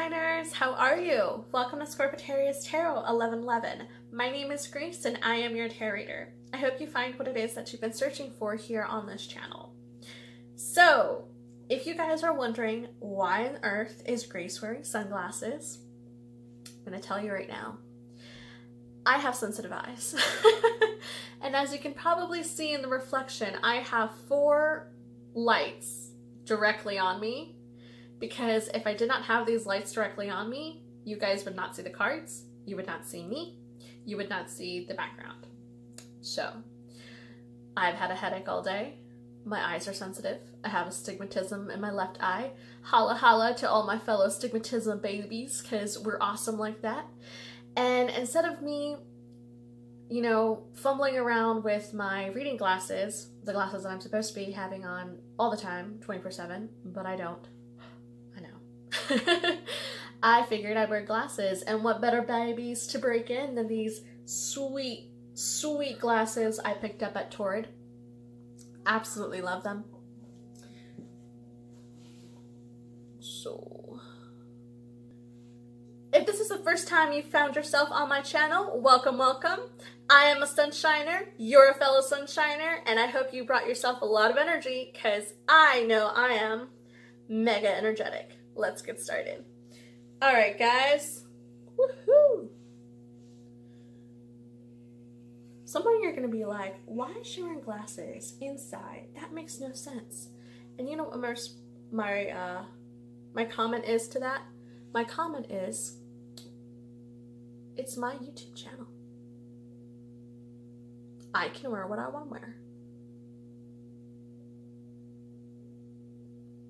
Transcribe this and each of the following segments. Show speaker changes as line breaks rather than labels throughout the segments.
Sunshiners, how are you? Welcome to Scorpitarius Tarot 1111. My name is Grace and I am your tarot reader. I hope you find what it is that you've been searching for here on this channel. So, if you guys are wondering why on earth is Grace wearing sunglasses, I'm going to tell you right now. I have sensitive eyes. And as you can probably see in the reflection, I have 4 lights directly on me. Because if I did not have these lights directly on me, you guys would not see the cards, you would not see me, you would not see the background. So, I've had a headache all day, my eyes are sensitive, I have astigmatism in my left eye. Holla holla to all my fellow astigmatism babies, because we're awesome like that. And instead of me, you know, fumbling around with my reading glasses, the glasses that I'm supposed to be having on all the time, 24/7, but I don't. I figured I'd wear glasses, and what better babies to break in than these sweet, sweet glasses I picked up at Torrid. Absolutely love them. So, if this is the first time you found yourself on my channel, welcome, welcome. I am a Sunshiner, you're a fellow Sunshiner, and I hope you brought yourself a lot of energy, because I know I am mega energetic. Let's get started. Alright guys, woohoo! Some of you are going to be like, why is she wearing glasses inside? That makes no sense. And you know what my comment is to that? My comment is, it's my YouTube channel. I can wear what I want to wear.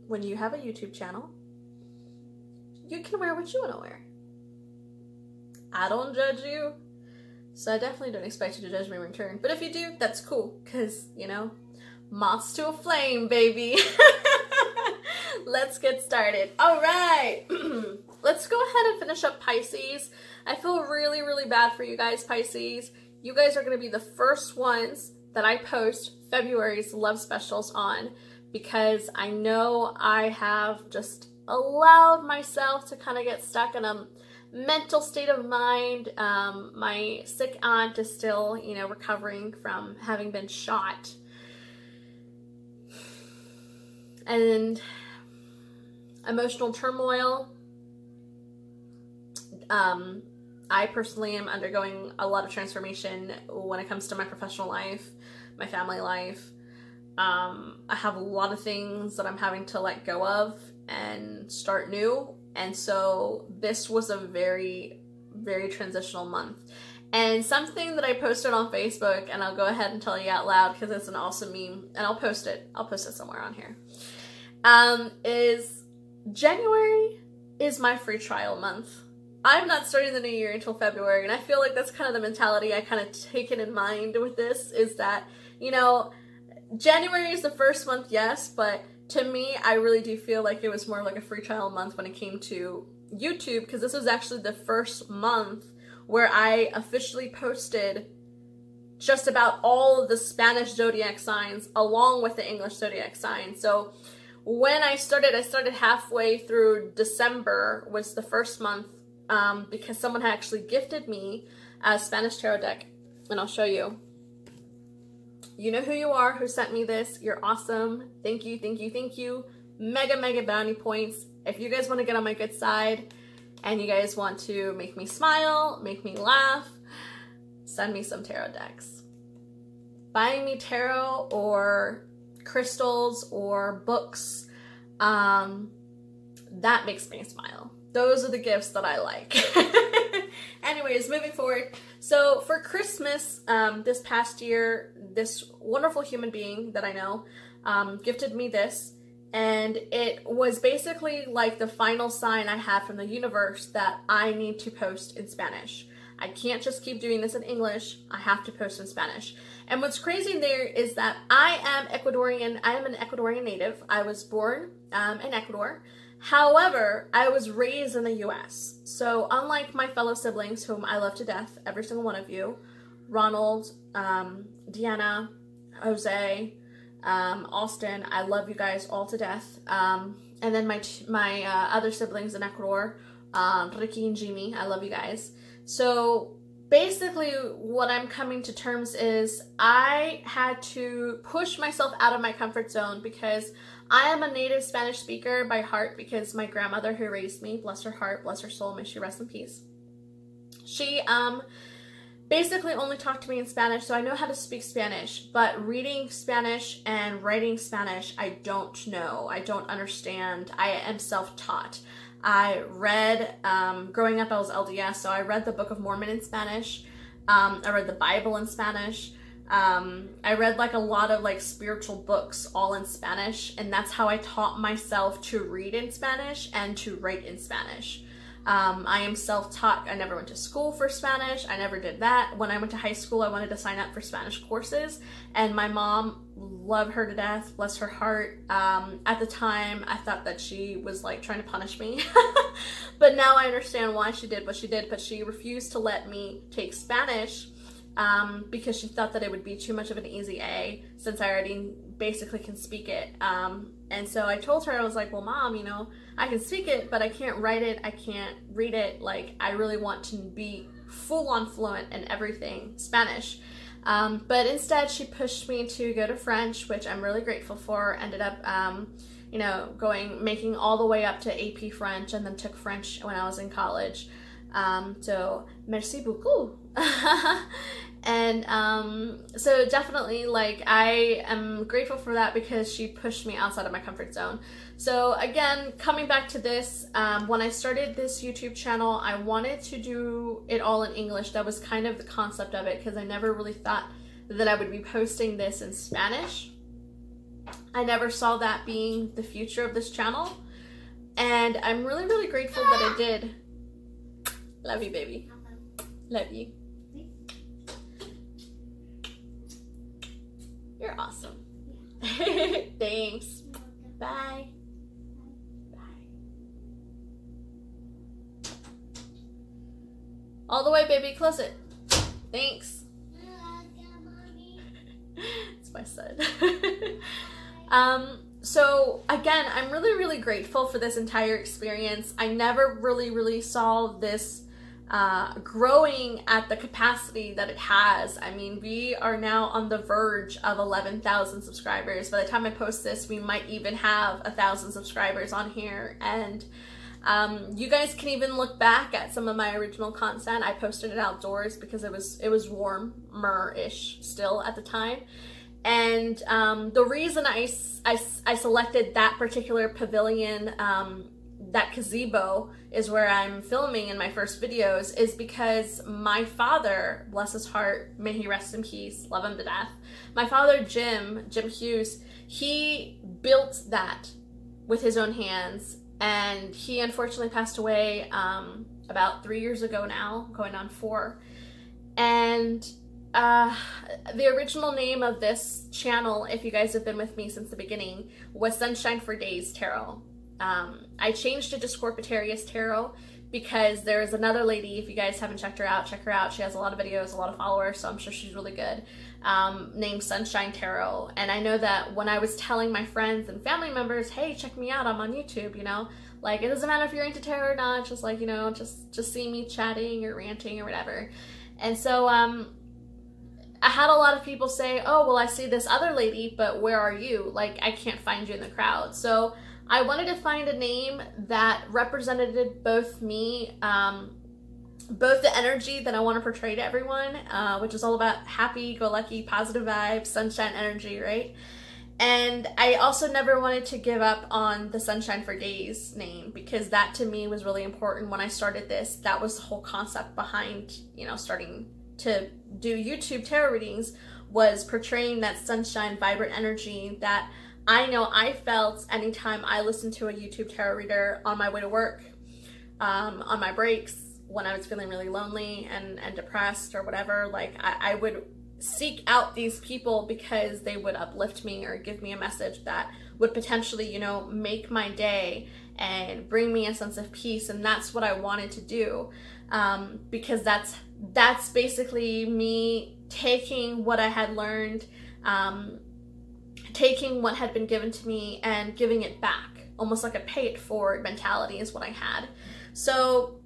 When you have a YouTube channel, you can wear what you want to wear. I don't judge you, so I definitely don't expect you to judge me in return. But if you do, that's cool, because, you know, moths to a flame, baby. Let's get started. All right, let's go ahead and finish up Pisces. I feel really, really bad for you guys, Pisces. You guys are going to be the first ones that I post February's love specials on, because I know I have just allowed myself to kind of get stuck in a mental state of mind. My sick aunt is still, you know, recovering from having been shot. And emotional turmoil. I personally am undergoing a lot of transformation when it comes to my professional life, my family life. I have a lot of things that I'm having to let go of and start new, and so this was a very, very transitional month. And something that I posted on Facebook, and I'll go ahead and tell you out loud because it's an awesome meme, and I'll post it somewhere on here, is January is my free trial month. I'm not starting the new year until February, and I feel like that's kind of the mentality I kind of taken in mind with this, is that, you know, January is the first month, yes, but to me, I really do feel like it was more like a free trial month when it came to YouTube, because this was actually the first month where I officially posted just about all of the Spanish zodiac signs along with the English zodiac signs. So when I started halfway through December was the first month, because someone had actually gifted me a Spanish tarot deck, and I'll show you. You know who you are, who sent me this. You're awesome. Thank you, thank you, thank you. Mega, mega bounty points. If you guys want to get on my good side and you guys want to make me smile, make me laugh, send me some tarot decks. Buying me tarot or crystals or books, that makes me smile. Those are the gifts that I like. Anyways, moving forward. So for Christmas, this past year, this wonderful human being that I know gifted me this, and it was basically like the final sign I had from the universe that I need to post in Spanish. I can't just keep doing this in English. I have to post in Spanish. And what's crazy there is that I am Ecuadorian. I am an Ecuadorian native. I was born in Ecuador. However, I was raised in the US. So unlike my fellow siblings, whom I love to death, every single one of you, Ronald, Deanna, Jose, Austin, I love you guys all to death. And and then my other siblings in Ecuador, Ricky and Jimmy. I love you guys. So basically what I'm coming to terms is I had to push myself out of my comfort zone because I am a native Spanish speaker by heart, because my grandmother who raised me, bless her heart, bless her soul, may she rest in peace, she basically only talked to me in Spanish, so I know how to speak Spanish, but reading Spanish and writing Spanish, I don't know. I don't understand. I am self-taught. I read, growing up I was LDS, so I read the Book of Mormon in Spanish. I read the Bible in Spanish. I read like a lot of like spiritual books all in Spanish, and that's how I taught myself to read in Spanish and to write in Spanish. I am self-taught. I never went to school for Spanish. I never did that. When I went to high school, I wanted to sign up for Spanish courses, and my mom, love her to death, bless her heart. At the time, I thought that she was like trying to punish me, but now I understand why she did what she did, but she refused to let me take Spanish because she thought that it would be too much of an easy A, since I already basically can speak it. And so I told her, I was like, well, Mom, you know, I can speak it, but I can't write it, I can't read it. Like, I really want to be full-on fluent in everything Spanish. But instead, she pushed me to go to French, which I'm really grateful for. Ended up, you know, making all the way up to AP French, and then took French when I was in college. So, merci beaucoup. And so definitely, like, I am grateful for that because she pushed me outside of my comfort zone. So again, coming back to this, when I started this YouTube channel, I wanted to do it all in English. That was kind of the concept of it, because I never really thought that I would be posting this in Spanish. I never saw that being the future of this channel, and I'm really, really grateful that I did. Love you, baby. Love you. You're awesome. Thanks. Bye. Bye. All the way, baby. Close it. Thanks. It's my son. So again, I'm really, really grateful for this entire experience. I never really saw this growing at the capacity that it has. I mean, we are now on the verge of 11,000 subscribers. By the time I post this, we might even have 1,000 subscribers on here. And you guys can even look back at some of my original content. I posted it outdoors because it was warmer-ish still at the time. And the reason I selected that particular pavilion, that gazebo is where I'm filming in my first videos, is because my father, bless his heart, may he rest in peace, love him to death. My father, Jim Hughes, he built that with his own hands, and he unfortunately passed away about 3 years ago now, going on 4. And the original name of this channel, if you guys have been with me since the beginning, was Sunshine for Days Tarot. I changed it to Scorpitarius Tarot because there is another lady, if you guys haven't checked her out, check her out. She has a lot of videos, a lot of followers, so I'm sure she's really good, named Sunshine Tarot. And I know that when I was telling my friends and family members, hey, check me out, I'm on YouTube, you know, like, it doesn't matter if you're into tarot or not, just like, you know, just see me chatting or ranting or whatever. And so, I had a lot of people say, oh, well, I see this other lady, but where are you? Like, I can't find you in the crowd. So I wanted to find a name that represented both me, both the energy that I want to portray to everyone, which is all about happy-go-lucky, positive vibes, sunshine energy, right? And I also never wanted to give up on the Sunshine for Days name, because that to me was really important when I started this. That was the whole concept behind, you know, starting to do YouTube tarot readings, was portraying that sunshine, vibrant energy that I know I felt anytime I listened to a YouTube tarot reader on my way to work, on my breaks, when I was feeling really lonely and depressed or whatever. Like, I would seek out these people because they would uplift me or give me a message that would potentially, you know, make my day and bring me a sense of peace. And that's what I wanted to do, because that's basically me taking what I had learned, taking what had been given to me and giving it back almost like a pay it forward mentality is what I had. So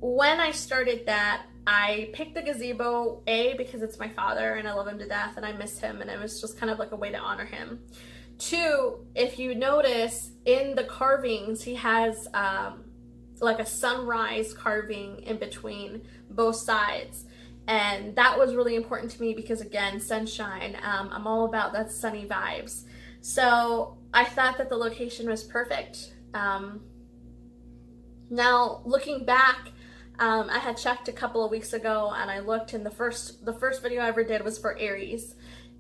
when I started that, I picked the gazebo, A, because it's my father and I love him to death and I miss him, and it was just kind of like a way to honor him. 2, if you notice in the carvings, he has like a sunrise carving in between both sides. And that was really important to me because, again, sunshine, I'm all about that sunny vibes. So I thought that the location was perfect. Now, looking back, I had checked a couple of weeks ago and I looked, and the first video I ever did was for Aries,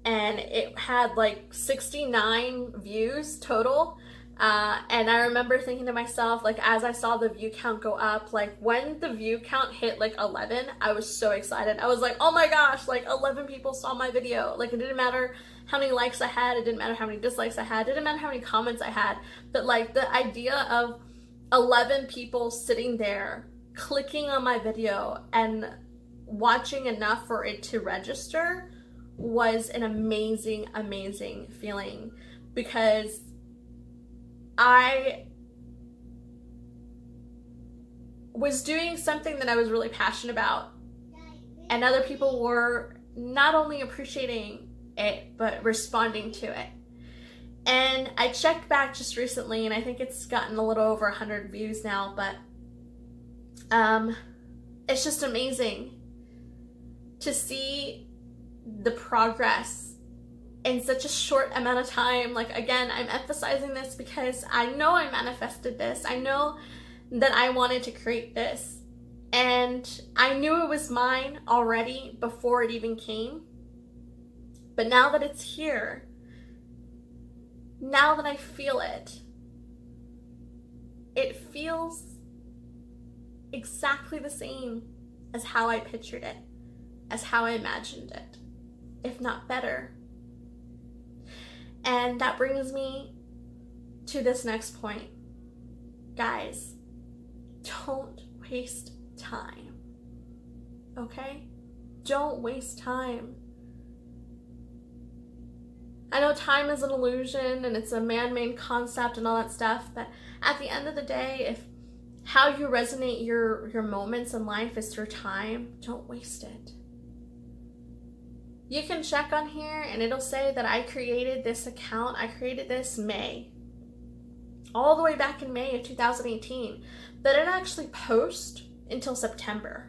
and it had like 69 views total. And I remember thinking to myself, like, as I saw the view count go up, like when the view count hit like 11, I was so excited. I was like, oh my gosh, like 11 people saw my video. Like, it didn't matter how many likes I had, it didn't matter how many dislikes I had, it didn't matter how many comments I had, but like the idea of 11 people sitting there clicking on my video and watching enough for it to register was an amazing, amazing feeling, because I was doing something that I was really passionate about, and other people were not only appreciating it, but responding to it. And I checked back just recently, and I think it's gotten a little over 100 views now, but it's just amazing to see the progress in such a short amount of time. Like, again, I'm emphasizing this because I know I manifested this. I know that I wanted to create this, and I knew it was mine already before it even came. But now that it's here, now that I feel it, it feels exactly the same as how I pictured it, as how I imagined it, if not better. And that brings me to this next point. Guys, don't waste time, okay? Don't waste time. I know time is an illusion and it's a man-made concept and all that stuff, but at the end of the day, if how you resonate your moments in life is through time, don't waste it. You can check on here and it'll say that I created this account. I created this May, all the way back in May of 2018, but it didn't actually post until September.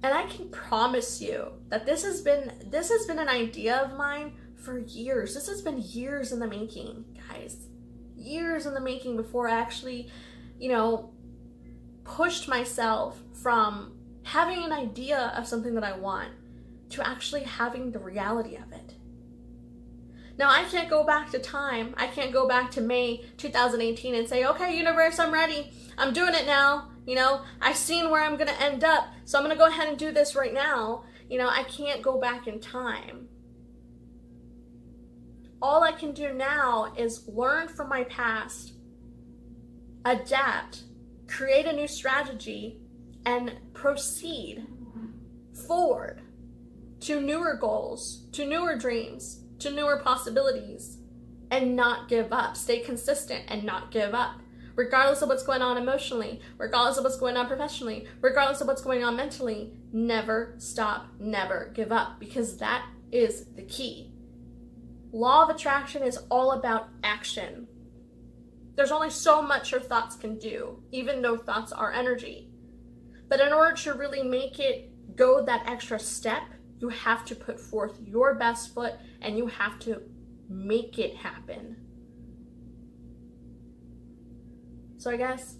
And I can promise you that this has been an idea of mine for years. This has been years in the making, guys. Years in the making before I actually, you know, pushed myself from having an idea of something that I want to actually having the reality of it. Now, I can't go back to time. I can't go back to May 2018 and say, okay, universe, I'm ready. I'm doing it now. You know, I've seen where I'm going to end up, so I'm going to go ahead and do this right now. You know, I can't go back in time. All I can do now is learn from my past, adapt, create a new strategy, and proceed forward to newer goals, to newer dreams, to newer possibilities, and not give up. Stay consistent and not give up. Regardless of what's going on emotionally, regardless of what's going on professionally, regardless of what's going on mentally, never stop, never give up, because that is the key. Law of attraction is all about action. There's only so much your thoughts can do, even though thoughts are energy. But in order to really make it go that extra step, you have to put forth your best foot and you have to make it happen. So I guess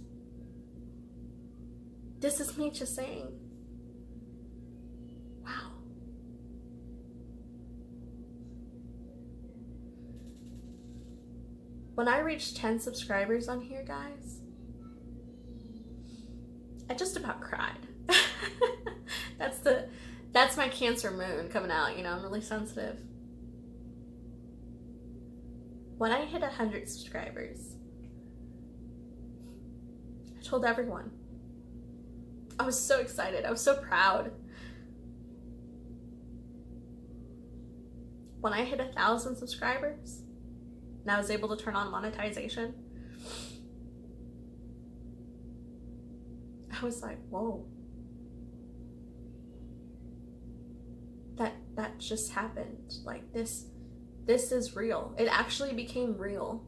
this is me just saying, wow. When I reached 10 subscribers on here, guys, I just about cried. That's my Cancer moon coming out, you know, I'm really sensitive. When I hit 100 subscribers, I told everyone. I was so excited. I was so proud. When I hit 1,000 subscribers, and I was able to turn on monetization, I was like, whoa, that just happened. Like, this is real. It actually became real.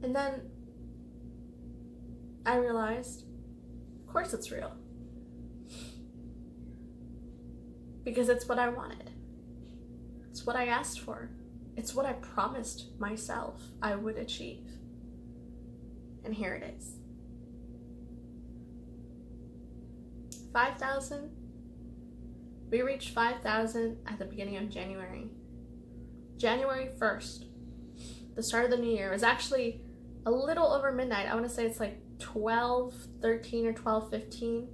And then I realized, of course it's real. Because it's what I wanted. It's what I asked for. It's what I promised myself I would achieve. And here it is. 5,000. We reached 5,000 at the beginning of January. January 1st, the start of the new year. It was actually a little over midnight. I want to say it's like 12:13 or 12:15.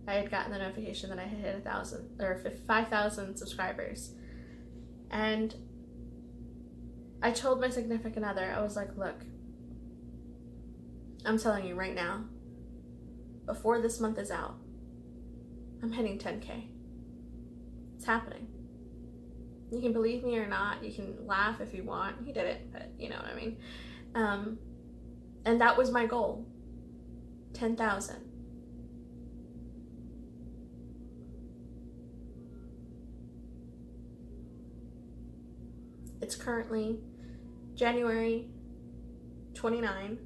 I had gotten the notification that I had hit 1,000 or 5,000 subscribers. And I told my significant other, I was like, look, I'm telling you right now, before this month is out, I'm hitting 10K. It's happening. You can believe me or not. You can laugh if you want. He did it, but you know what I mean. And that was my goal. 10,000. It's currently January 29.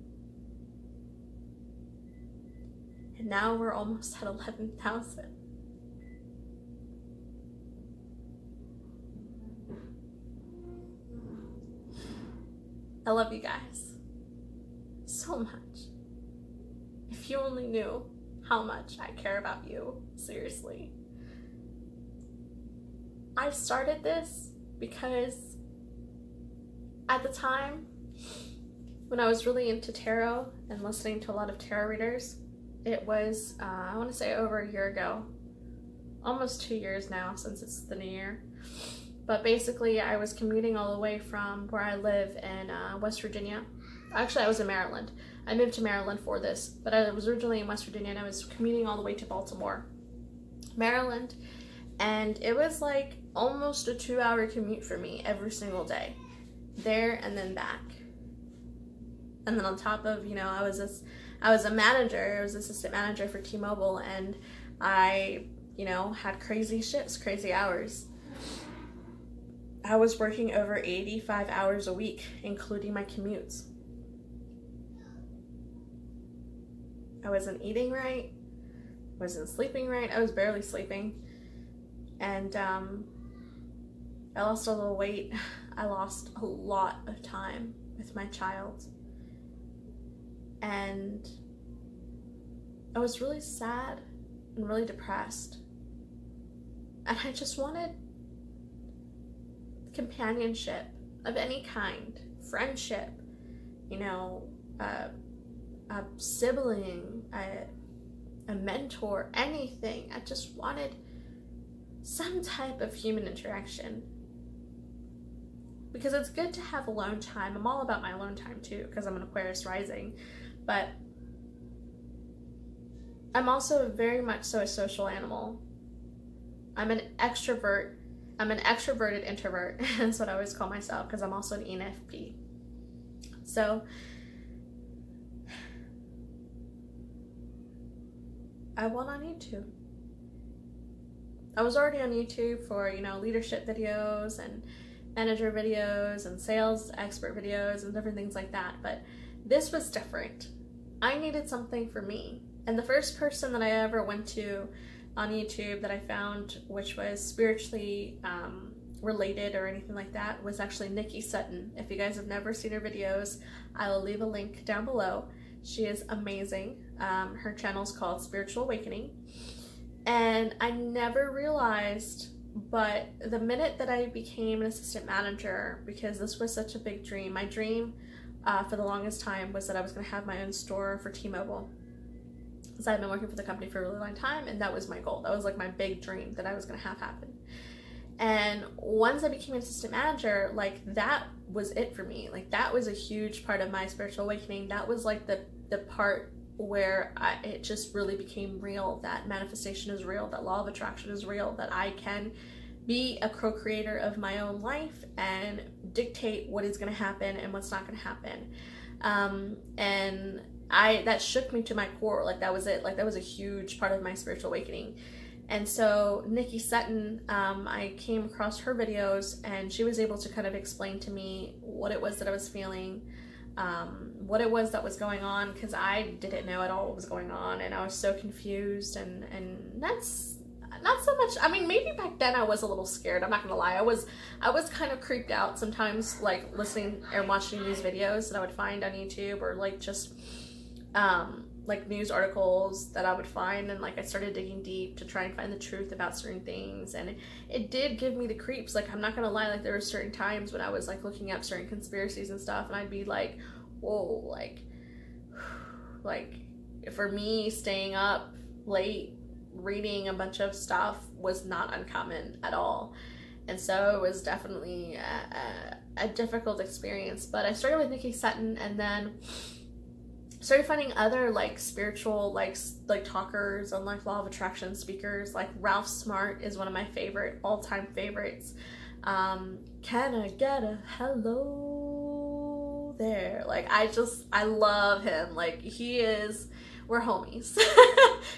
And now we're almost at 11,000. I love you guys so much. If you only knew how much I care about you, seriously. I started this because at the time when I was really into tarot and listening to a lot of tarot readers, it was, I want to say over a year ago, almost 2 years now since it's the new year. But basically, I was commuting all the way from where I live in West Virginia. Actually, I was in Maryland. I moved to Maryland for this, but I was originally in West Virginia, and I was commuting all the way to Baltimore, Maryland. And it was like almost a 2-hour commute for me every single day, there and then back. And then on top of, you know, I was a manager. I was assistant manager for T-Mobile, and I, you know, had crazy shifts, crazy hours. I was working over 85 hours a week, including my commutes. I wasn't eating right, wasn't sleeping right, I was barely sleeping. And I lost a little weight. I lost a lot of time with my child. And I was really sad and really depressed. And I just wanted companionship of any kind, friendship, you know, a sibling, a mentor, anything. I just wanted some type of human interaction, because it's good to have alone time. I'm all about my alone time too, because I'm an Aquarius rising, but I'm also very much so a social animal. I'm an extrovert. I'm an extroverted introvert. That's what I always call myself, because I'm also an ENFP. So I went on YouTube. I was already on YouTube for, you know, leadership videos and manager videos and sales expert videos and different things like that, but this was different. I needed something for me. And the first person that I ever went to on YouTube that I found, which was spiritually related or anything like that, was actually Nikki Sutton. If you guys have never seen her videos, I will leave a link down below. She is amazing. Her channel is called Spiritual Awakening. And I never realized, but the minute that I became an assistant manager, because this was such a big dream, my dream for the longest time was that I was going to have my own store for T-Mobile. Because I've been working for the company for a really long time, and that was my goal. That was like my big dream that I was going to have happen. And once I became an assistant manager, like that was it for me. Like that was a huge part of my spiritual awakening. That was like the part where it just really became real, that manifestation is real, that law of attraction is real, that I can be a co-creator of my own life and dictate what is going to happen and what's not going to happen. And that shook me to my core. Like, that was it. Like, that was a huge part of my spiritual awakening. And so Nikki Sutton, I came across her videos, and she was able to kind of explain to me what it was that I was feeling, what it was that was going on, because I didn't know at all what was going on, and I was so confused, and that's not so much, I mean, maybe back then I was a little scared, I'm not gonna lie. I was kind of creeped out sometimes, like listening and watching these videos that I would find on YouTube, or like just like news articles that I would find, and like I started digging deep to try and find the truth about certain things, and it did give me the creeps. Like, I'm not gonna lie, like there were certain times when I was like looking up certain conspiracies and stuff, and I'd be like, whoa, like for me, staying up late reading a bunch of stuff was not uncommon at all. And so it was definitely a difficult experience. But I started with Nikki Sutton, and then started finding other like spiritual like talkers and like law of attraction speakers. Like Ralph Smart is one of my favorite, all-time favorites. Can I get a hello there? Like, I love him. Like, we're homies.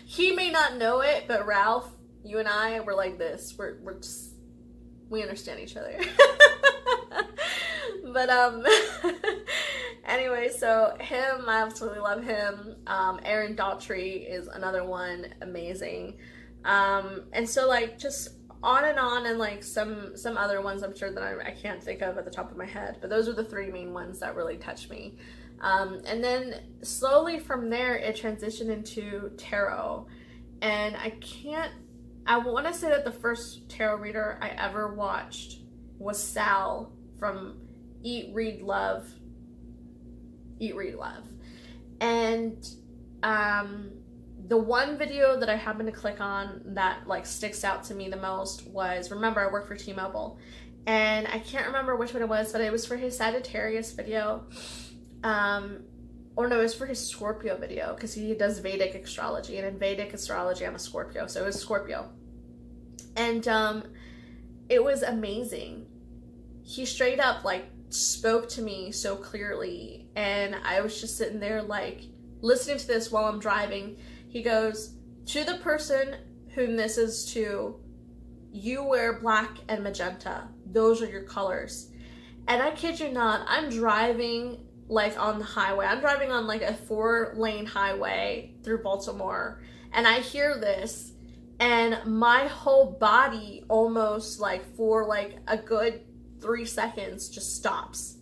He may not know it, but Ralph, you and I, we're like this. We understand each other. But anyway, so him, I absolutely love him. Aaron Daughtry is another one, amazing. And so like just on, and like some other ones I'm sure that I can't think of at the top of my head, but those are the three main ones that really touched me. And then slowly from there it transitioned into tarot, and I want to say that the first tarot reader I ever watched was Sal from Eat, Read, Love. And the one video that I happened to click on that like sticks out to me the most was, remember, I work for T-Mobile, and I can't remember which one it was, but it was for his Sagittarius video, or no, it was for his Scorpio video, because he does Vedic astrology, and in Vedic astrology I'm a Scorpio, so it was Scorpio. And it was amazing. He straight up like spoke to me so clearly, and I was just sitting there like listening to this while I'm driving. He goes, to the person whom this is to, you wear black and magenta. Those are your colors. And I kid you not, I'm driving like on the highway. I'm driving on like a 4-lane highway through Baltimore, and I hear this, and my whole body almost like for like a good 3 seconds just stops.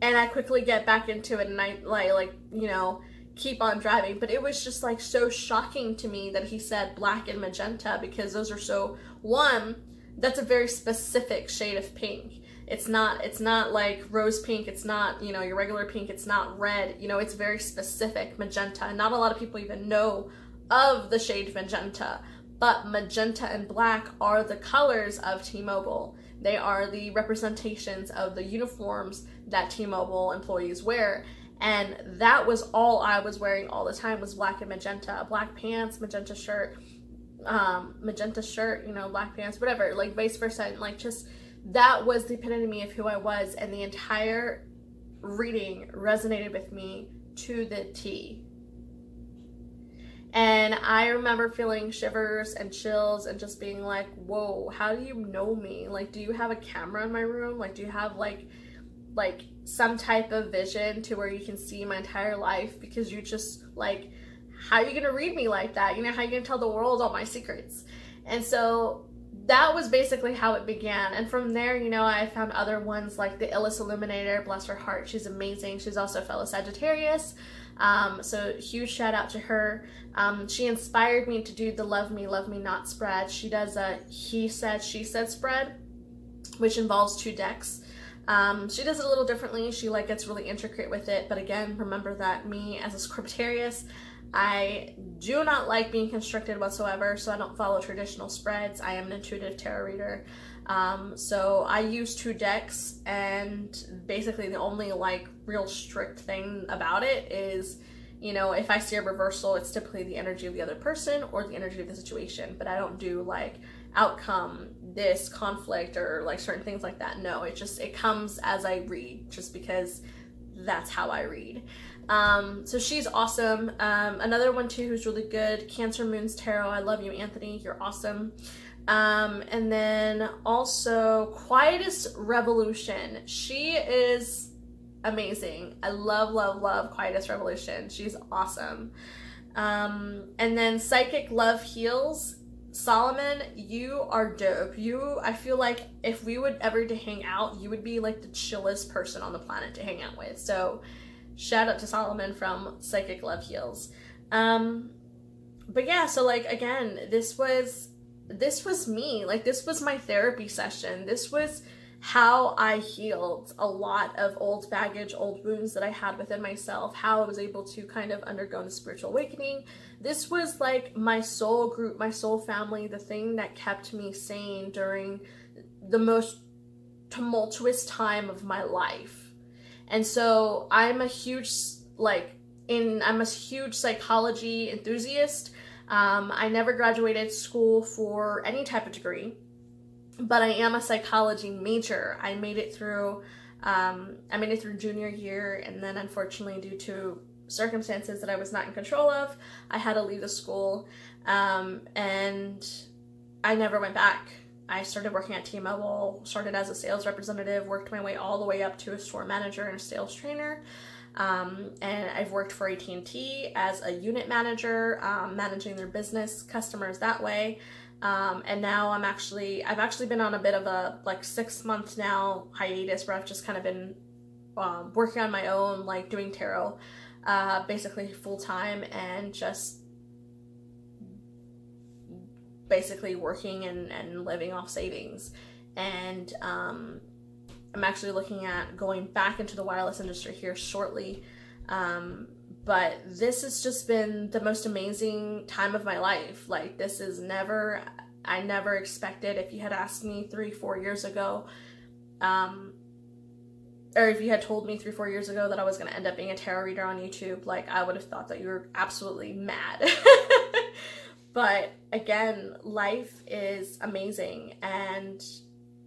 And I quickly get back into it, and I like you know, keep on driving. But it was just like so shocking to me that he said black and magenta, because those are so, one, that's a very specific shade of pink. It's not like rose pink, it's not, you know, your regular pink, it's not red, you know, it's very specific magenta, and not a lot of people even know of the shade magenta. But magenta and black are the colors of T-Mobile. They are the representations of the uniforms that T-Mobile employees wear. And that was all I was wearing all the time, was black and magenta. Black pants, magenta shirt, you know, black pants, whatever, like vice versa. And like just, that was the epitome of who I was. And the entire reading resonated with me to the T. And I remember feeling shivers and chills and just being like, whoa, how do you know me? Like, do you have a camera in my room? Like, do you have like some type of vision to where you can see my entire life? Because you just like, how are you gonna read me like that? You know, how are you gonna tell the world all my secrets? And so that was basically how it began. And from there, you know, I found other ones like the Illis Illuminator, bless her heart, she's amazing. She's also a fellow Sagittarius. So huge shout out to her. She inspired me to do the Love Me Not spread. She does a he said, she said spread, which involves 2 decks. She does it a little differently. She like gets really intricate with it. But again, remember that me as a Scorpitarius, I do not like being constricted whatsoever, so I don't follow traditional spreads. I am an intuitive tarot reader. So I use 2 decks, and basically the only like real strict thing about it is, you know, if I see a reversal, it's typically the energy of the other person or the energy of the situation, but I don't do like outcome, this conflict, or like certain things like that. No, it comes as I read, just because that's how I read. So she's awesome. Another one too who's really good, Cancer Moon's Tarot. I love you, Anthony. You're awesome. And then also Quietest Revolution. She is amazing. I love, love, love Quietest Revolution. She's awesome. And then Psychic Love Heals. Solomon, you are dope. I feel like if we would ever to hang out, you would be like the chillest person on the planet to hang out with. So shout out to Solomon from Psychic Love Heals. But yeah, so like, again, this was me. Like, this was my therapy session. This was how I healed a lot of old baggage, old wounds that I had within myself, how I was able to kind of undergo the spiritual awakening. This was like my soul group, my soul family, the thing that kept me sane during the most tumultuous time of my life. And so I'm a huge psychology enthusiast. I never graduated school for any type of degree, but I am a psychology major. I made it through junior year, and then unfortunately, due to circumstances that I was not in control of, I had to leave the school, and I never went back. I started working at T-Mobile, started as a sales representative, worked my way all the way up to a store manager and a sales trainer. And I've worked for AT&T as a unit manager, managing their business customers that way. And now I've actually been on a bit of a 6 month now hiatus where I've just kind of been working on my own, like doing tarot, basically full time, and just basically working and living off savings. And I'm actually looking at going back into the wireless industry here shortly. But this has just been the most amazing time of my life. Like, this is I never expected. If you had asked me 3-4 years ago, or if you had told me 3-4 years ago that I was going to end up being a tarot reader on YouTube, like, I would have thought that you were absolutely mad. But again, life is amazing, and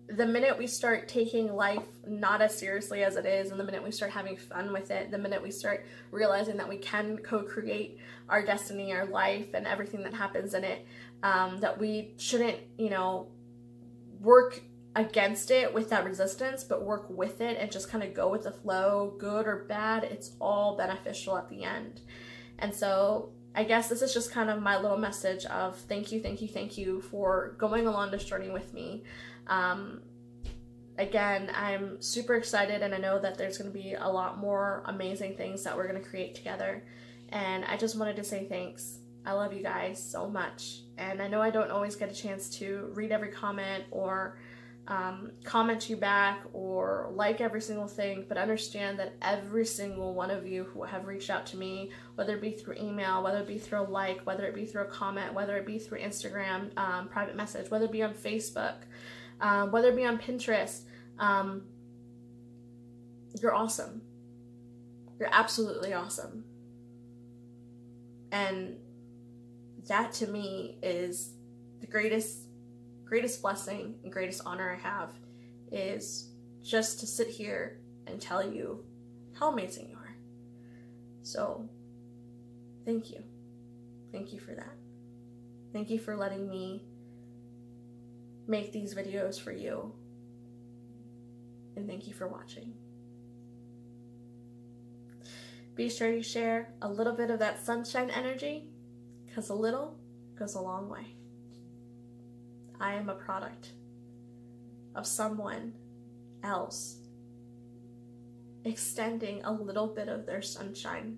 the minute we start taking life not as seriously as it is, and the minute we start having fun with it, the minute we start realizing that we can co-create our destiny, our life, and everything that happens in it, that we shouldn't, work against it with that resistance, but work with it and just kind of go with the flow, good or bad, it's all beneficial at the end. And so I guess this is just kind of my little message of thank you for going along this journey with me. Again, I'm super excited, and I know that there's going to be a lot more amazing things that we're going to create together. And I just wanted to say thanks. I love you guys so much. And I know I don't always get a chance to read every comment or comment you back or like every single thing, but understand that every single one of you who have reached out to me, whether it be through email, whether it be through a like, whether it be through a comment, whether it be through Instagram, private message, whether it be on Facebook, whether it be on Pinterest, you're awesome. You're absolutely awesome. And that to me is the greatest blessing and greatest honor I have, is just to sit here and tell you how amazing you are. So thank you. Thank you for that. Thank you for letting me make these videos for you. And thank you for watching. Be sure you share a little bit of that sunshine energy, because a little goes a long way. I am a product of someone else extending a little bit of their sunshine.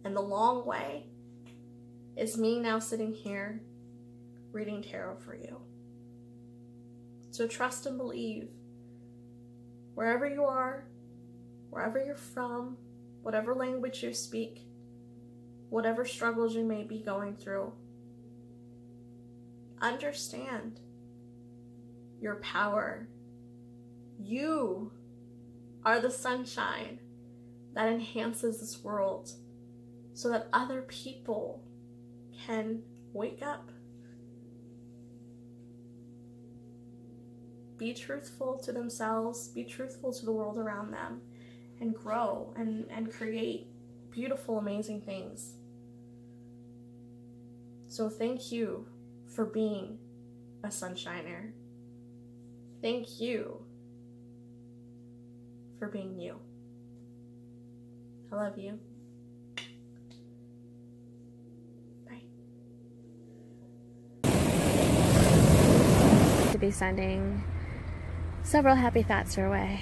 And the long way is me now sitting here reading tarot for you. So trust and believe, wherever you are, wherever you're from, whatever language you speak, whatever struggles you may be going through, understand your power. You are the sunshine that enhances this world so that other people can wake up be truthful to themselves, be truthful to the world around them, and grow and create beautiful, amazing things. So thank you for being a sunshiner. Thank you for being you. I love you. Bye. To be sending several happy thoughts your way.